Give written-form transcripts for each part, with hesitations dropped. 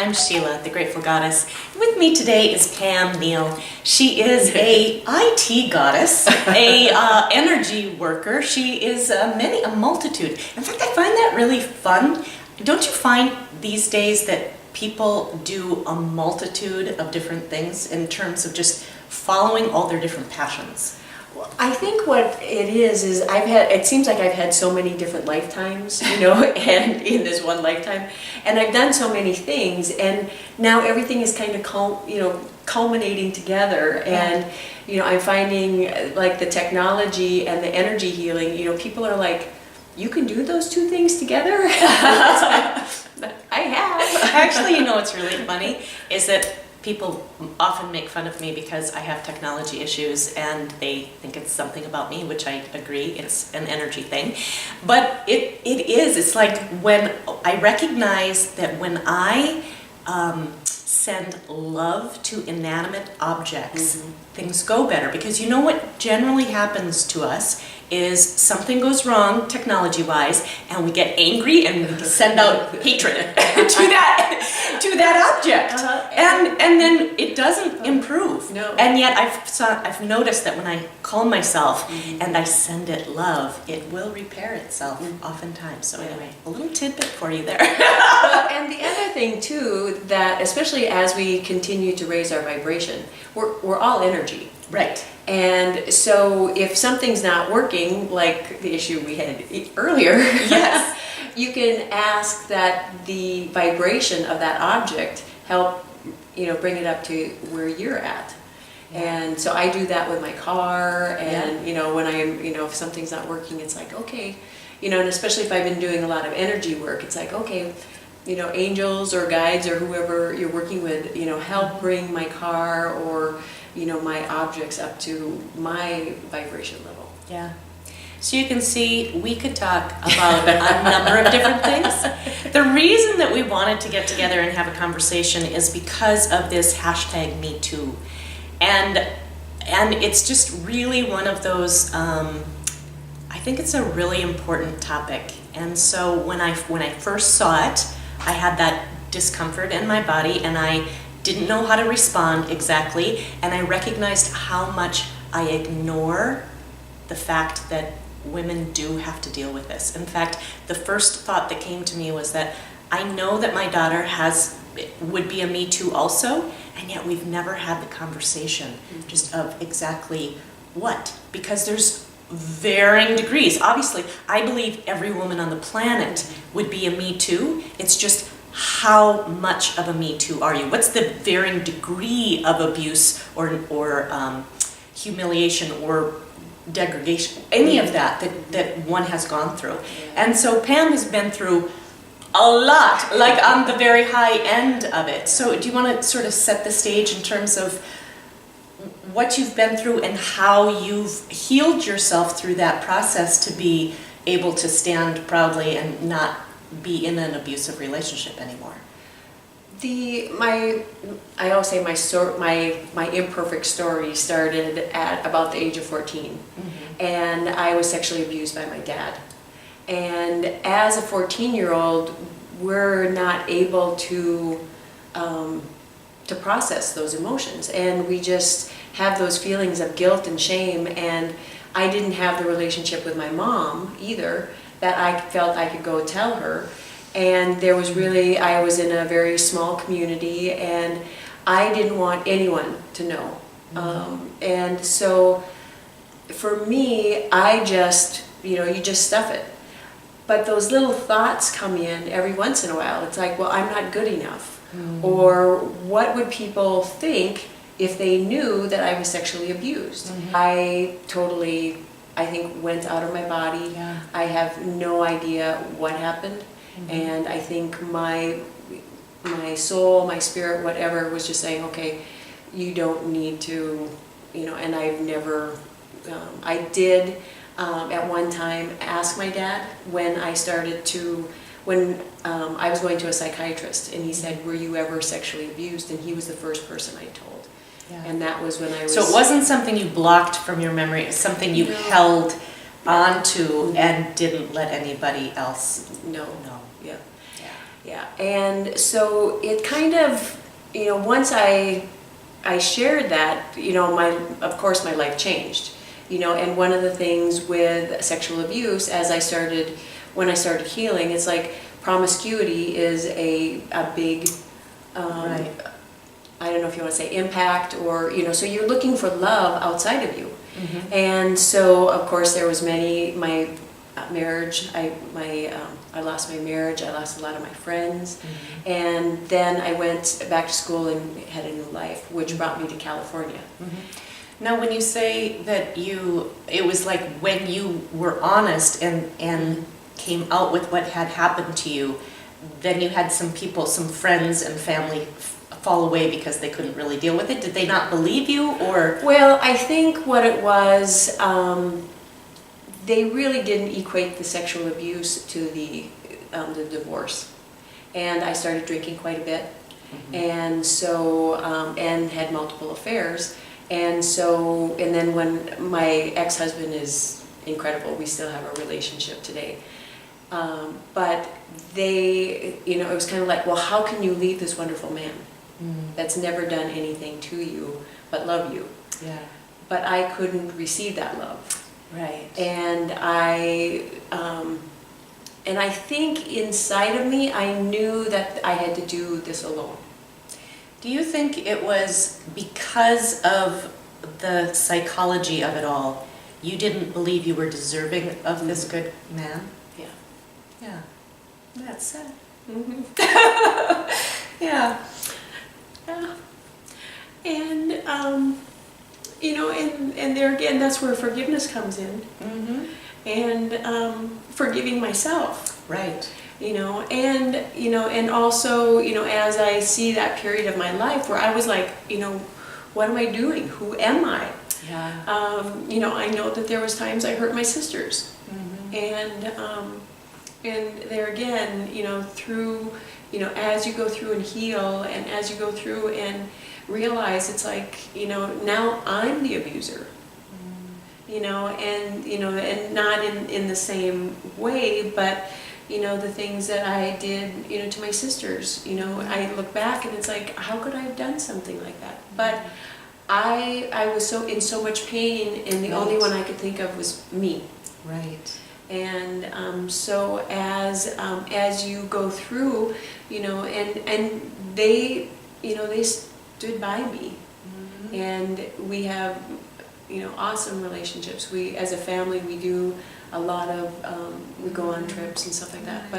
I'm Sheila, the Grateful Goddess. With me today is Pam Neil. She is a IT goddess, a energy worker. She is a multitude. In fact, I find that really fun. Don't you find these days that people do a multitude of different things in terms of just following all their different passions? I think what it is it seems like I've had so many different lifetimes, and in this one lifetime, and I've done so many things, and now everything is kind of culminating together, and I'm finding like the technology and the energy healing, people are like, you can do those two things together? I have. Actually, what's really funny is that people often make fun of me because I have technology issues and they think it's something about me, which I agree, it's an energy thing. But it's like when I recognize that when I send love to inanimate objects, things go better. Because you know what generally happens to us is something goes wrong technology-wise, and we get angry and we send out hatred to that object, and then it doesn't improve. No. And yet I've noticed that when I calm myself and I send it love, it will repair itself oftentimes. So anyway, a little tidbit for you there. And the other thing too, that especially as we continue to raise our vibration, we're all energy. Right. And so if something's not working, like the issue we had earlier, Yes. you can ask that the vibration of that object help, bring it up to where you're at. And so I do that with my car, and when if something's not working, it's like, okay, and especially if I've been doing a lot of energy work, it's like, okay, angels or guides or whoever you're working with, help bring my car or my objects up to my vibration level. Yeah. So you can see we could talk about a number of different things. The reason that we wanted to get together and have a conversation is because of this hashtag #MeToo. And it's just really one of those, I think it's a really important topic. And so when I first saw it, I had that discomfort in my body, and I didn't know how to respond exactly, and I recognized how much I ignore the fact that women do have to deal with this. In fact, the first thought that came to me was that I know that my daughter would be a Me Too also, and yet we've never had the conversation just of exactly what, because there's varying degrees. Obviously, I believe every woman on the planet would be a Me Too. It's just how much of a Me Too are you? What's the varying degree of abuse or humiliation or degradation, any of that one has gone through? And so Pam has been through a lot, like on the very high end of it. So do you want to sort of set the stage in terms of what you've been through and how you've healed yourself through that process to be able to stand proudly and not be in an abusive relationship anymore? I always say my imperfect story started at about the age of 14, and I was sexually abused by my dad. And as a 14-year-old, we're not able to process those emotions, and we just have those feelings of guilt and shame. And I didn't have the relationship with my mom either that I felt I could go tell her. And I was in a very small community, and I didn't want anyone to know. And so for me, I just, you just stuff it. But those little thoughts come in every once in a while. It's like, well, I'm not good enough. Or what would people think if they knew that I was sexually abused? I think went out of my body. Yeah. I have no idea what happened. And I think my soul, my spirit, whatever, was just saying, okay, you don't need to, and I've never, I did at one time ask my dad when I was going to a psychiatrist, and he said, were you ever sexually abused? And he was the first person I told. Yeah. And that was when I was... So it wasn't something you blocked from your memory, it's something you held onto and didn't let anybody else know. No. Yeah. Yeah, and so it kind of, once I shared that, of course my life changed, and one of the things with sexual abuse, when I started healing, it's like promiscuity is a big, Right. I don't know if you want to say impact, or, so you're looking for love outside of you. Mm-hmm. And so, of course, there was my marriage, I lost my marriage, I lost a lot of my friends, Mm-hmm. and then I went back to school and had a new life, which brought me to California. Mm-hmm. Now, when you say that it was like when you were honest and came out with what had happened to you, then you had some people, some friends and family fall away because they couldn't really deal with it. Did they not believe you, or? Well, I think what it was, they really didn't equate the sexual abuse to the divorce. And I started drinking quite a bit, and so, and had multiple affairs. And so, and then when my ex-husband is incredible, we still have a relationship today. But they, it was kind of like, well, how can you leave this wonderful man that's never done anything to you but love you? Yeah. But I couldn't receive that love. Right. And I think inside of me, I knew that I had to do this alone. Do you think it was because of the psychology of it all, you didn't believe you were deserving of this good man? Yeah. Yeah. That's sad. Mm-hmm. Yeah. Yeah. And, and there again, that's where forgiveness comes in. Mm-hmm. And forgiving myself. Right. And also, as I see that period of my life where I was like, what am I doing? Who am I? Yeah. I know that there was times I hurt my sisters. Mm-hmm. And there again, through, as you go through and heal, and as you go through and realize, it's like, now I'm the abuser. And not in the same way, but, the things that I did, to my sisters, I look back and it's like, how could I have done something like that? But I was in so much pain, and the only one I could think of was me. Right. And so as you go through, and they, they stood by me, and we have, awesome relationships. We, as a family, we do a lot of, we go on trips and stuff like that.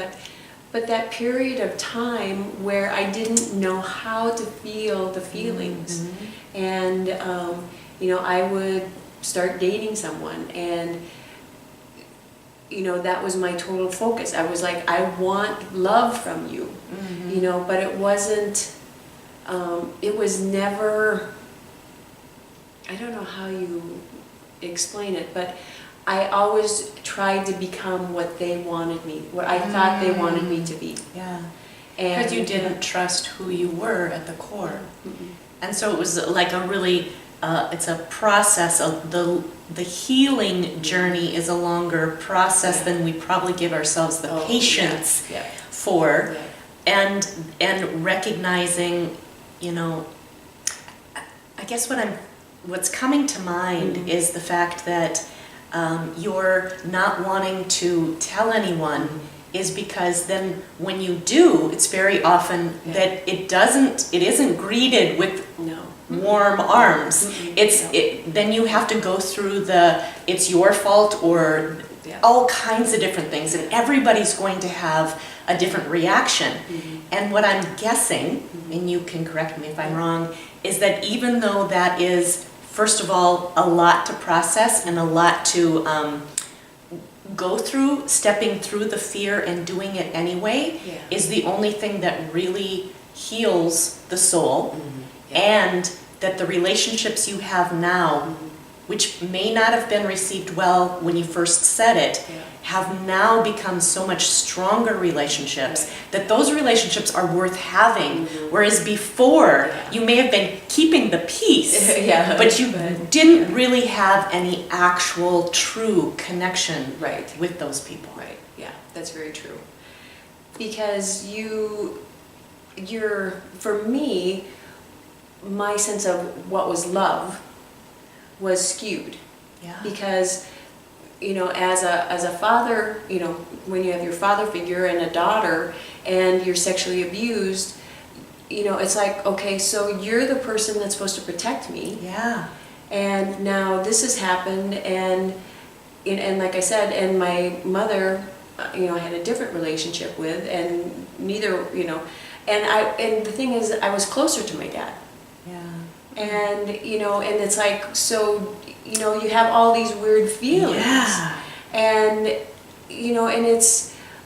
But that period of time where I didn't know how to feel the feelings, and I would start dating someone, and that was my total focus. I was like, I want love from you, but it wasn't, it was never, I don't know how you explain it, but I always tried to become what they wanted me, what I thought they wanted me to be. Yeah. And Because you didn't trust who you were at the core. And so it was like a really, it's a process of the healing journey is a longer process than we probably give ourselves the patience for. And recognizing, I guess what's coming to mind is the fact that you're not wanting to tell anyone is because then when you do, it's very often that it isn't greeted with warm arms. Then you have to go through it's your fault or all kinds of different things, and everybody's going to have a different reaction. And what I'm guessing, and you can correct me if I'm wrong, is that even though that is, first of all, a lot to process and a lot to go through, stepping through the fear and doing it anyway is the only thing that really heals the soul. And that the relationships you have now, which may not have been received well when you first said it, have now become so much stronger relationships that those relationships are worth having. Whereas before, you may have been keeping the peace, but you didn't really have any actual true connection with those people. Right, yeah, that's very true. because for me, my sense of what was love was skewed. Yeah. Because, as a father, when you have your father figure and a daughter and you're sexually abused, it's like, okay, so you're the person that's supposed to protect me. Yeah. And now this has happened, and like I said, and my mother, I had a different relationship with, and neither, and the thing is, I was closer to my dad. Yeah. And, and it's like, so, you have all these weird feelings. Yeah. And, and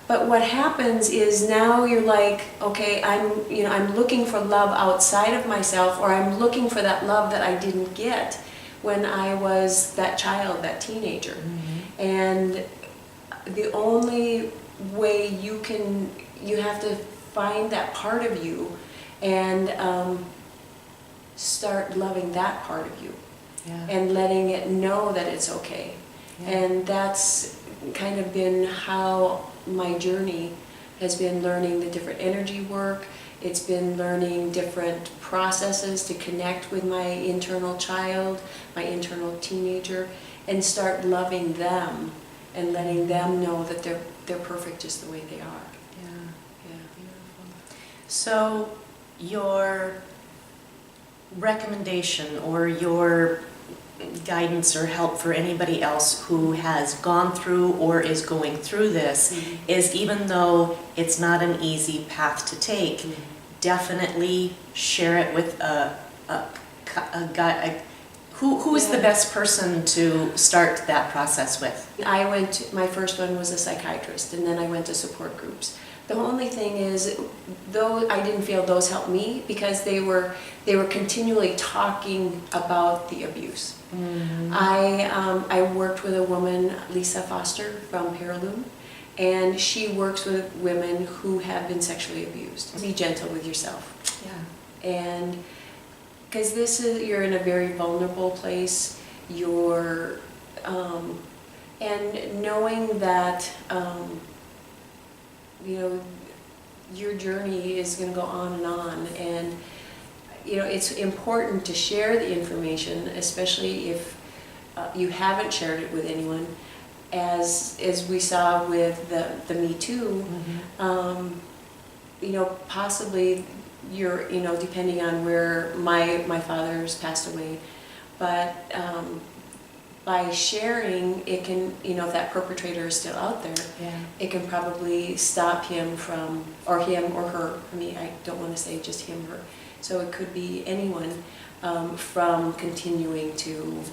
but what happens is now you're like, okay, I'm looking for love outside of myself, or I'm looking for that love that I didn't get when I was that child, that teenager. Mm-hmm. And the only way you have to find that part of you and start loving that part of you. Yeah. And letting it know that it's okay. Yeah. And that's kind of been how my journey has been, learning the different energy work. It's been learning different processes to connect with my internal child, my internal teenager, and start loving them and letting them know that they're perfect just the way they are. Yeah. Yeah. Beautiful. So your recommendation or your guidance or help for anybody else who has gone through or is going through this is, even though it's not an easy path to take, definitely share it with a guy. Who is the best person to start that process with? My first one was a psychiatrist, and then I went to support groups. The only thing is, though I didn't feel those helped me, because they were continually talking about the abuse. Mm-hmm. I worked with a woman, Lisa Foster from Paraloom, and she works with women who have been sexually abused. Be gentle with yourself. Yeah. And because you're in a very vulnerable place. You're and knowing that your journey is going to go on, and it's important to share the information, especially if you haven't shared it with anyone, as we saw with the Me Too. Mm-hmm. Possibly you're, depending on where my father's passed away, but by sharing, it can, if that perpetrator is still out there, it can probably stop him from, or him or her, I don't want to say just him or her, so it could be anyone, from continuing to,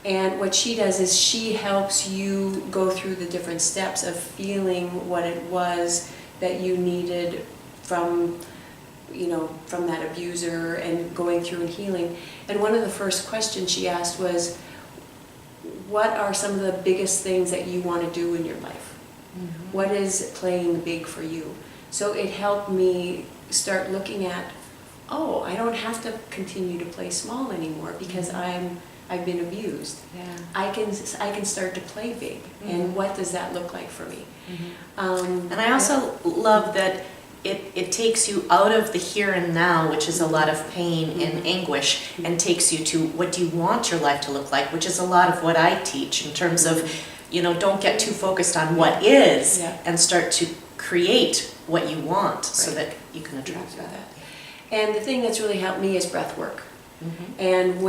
and what she does is she helps you go through the different steps of feeling what it was that you needed from that abuser, and going through and healing. And one of the first questions she asked was, what are some of the biggest things that you want to do in your life? Mm-hmm. What is playing big for you? So it helped me start looking at, I don't have to continue to play small anymore, because I've been abused. Yeah. I can start to play big. Mm-hmm. And what does that look like for me? Mm-hmm. And I also love that it takes you out of the here and now, which is a lot of pain and anguish, and takes you to what do you want your life to look like, which is a lot of what I teach in terms of, don't get too focused on what is, and start to create what you want, so that you can attract that. And the thing that's really helped me is breath work. Mm-hmm. And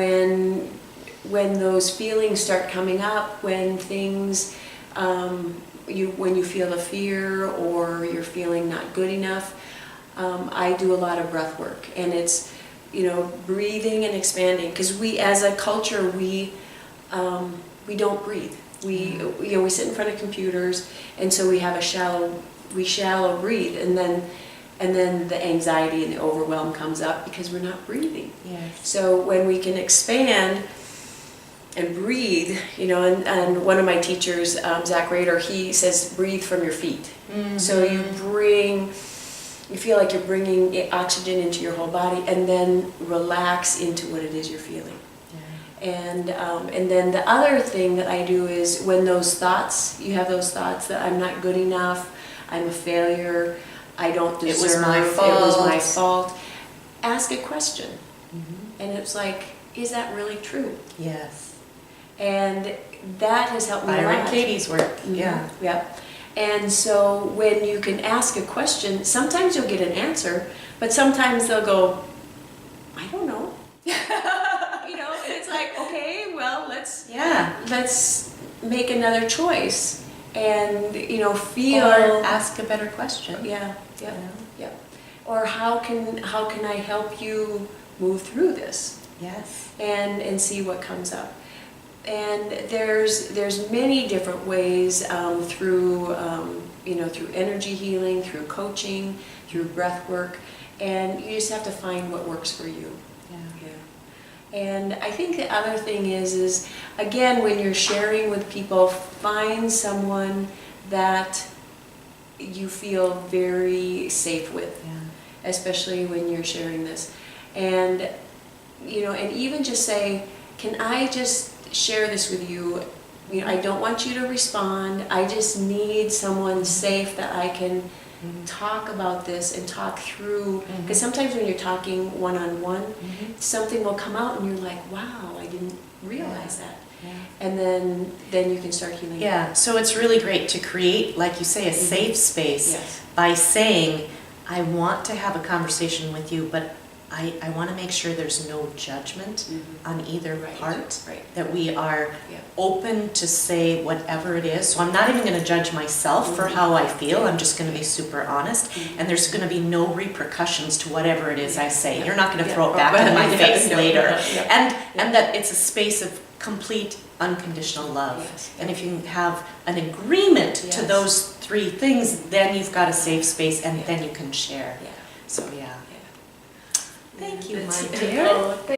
when those feelings start coming up, when things when you feel a fear, or you're feeling not good enough, I do a lot of breath work, and it's breathing and expanding, because we as a culture we don't breathe. We sit in front of computers, and so we have we shallow breathe, and then the anxiety and the overwhelm comes up because we're not breathing. Yes. So when we can expand and breathe, and one of my teachers, Zach Rader, he says, breathe from your feet. Mm-hmm. So you feel like you're bringing oxygen into your whole body, and then relax into what it is you're feeling. Yeah. And then the other thing that I do is, when you have those thoughts that I'm not good enough, I'm a failure, I don't It deserve, was my it was my fault. fault. Ask a question. And it's like, is that really true? Yes. And that has helped me a Byron lot. Katie's work, yeah. Yep. And so when you can ask a question, sometimes you'll get an answer, but sometimes they'll go, I don't know. You know, and it's like, okay, well, let's make another choice and, you know, feel. Or ask a better question. Yeah, yeah, yeah. Or how can I help you move through this? Yes. And see what comes up. And there's many different ways through you know, through energy healing, through coaching, through breath work, and you just have to find what works for you. Yeah. And I think the other thing is again, when you're sharing with people, find someone that you feel very safe with, especially when you're sharing this. And you know, and even just say, can I just share this with you? You know, I don't want you to respond. I just need someone safe that I can talk about this and talk through. Because sometimes when you're talking one-on-one, something will come out and you're like, wow, I didn't realize that. And then you can start healing. Yeah, so it's really great to create, like you say, a safe space by saying, I want to have a conversation with you, but I want to make sure there's no judgment on either part, that we are open to say whatever it is. So I'm not even going to judge myself for how I feel. I'm just going to be super honest, and there's going to be no repercussions to whatever it is I say. You're not going to throw it back in my face later. And that it's a space of complete unconditional love. And if you have an agreement to those three things, then you've got a safe space, and then you can share. So yeah. Thank you, my dear.